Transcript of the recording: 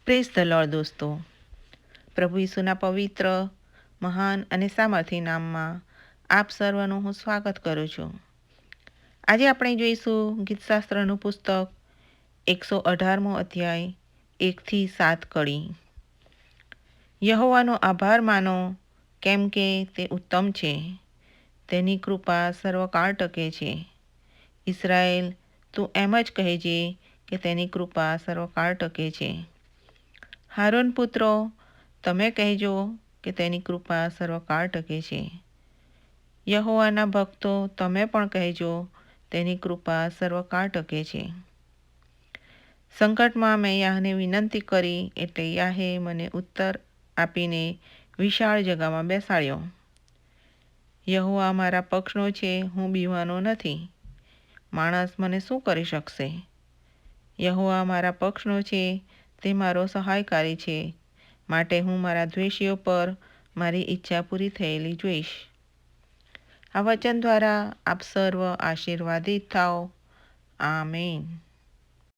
Praise the lord દોસ્તો, પ્રભુ ઈસુના પવિત્ર, મહાન અને સામર્થ્ય નામમાં આપ સર્વનું હું સ્વાગત કરું છું. આજે આપણે જોઈશું ગીતશાસ્ત્રનું પુસ્તક 118મો અધ્યાય 1-7 કડી. યહોવાનો આભાર માનો, કેમ કે તે ઉત્તમ છે. તેની કૃપા સર્વકાળ ટકે છે. ઇસરાયેલ, તું એમ જ કહેજે કે તેની કૃપા સર્વકાળ ટકે છે. હારૂન પુત્રો, તમે કહેજો કે તેની કૃપા સર્વકાળ ટકે છે. યહોવાના ભક્તો, તમે પણ કહેજો, તેની કૃપા સર્વકાળ ટકે છે. સંકટમાં મેં યાહને વિનંતી કરી, એટલે યાહે મને ઉત્તર આપીને વિશાળ જગામાં બેસાડ્યો. યહોવા મારા પક્ષનો છે, હું બીવાનો નથી. માણસ મને શું કરી શકશે? યહોવા મારા પક્ષનો છે, તે મારો સહાયકારી છે. માટે હું મારા દ્વેષીઓ પર મારી ઈચ્છા પૂરી થયેલી જોઈશ. આ વચન દ્વારા આપ સર્વ આશીર્વાદિત થાઓ. આમેન.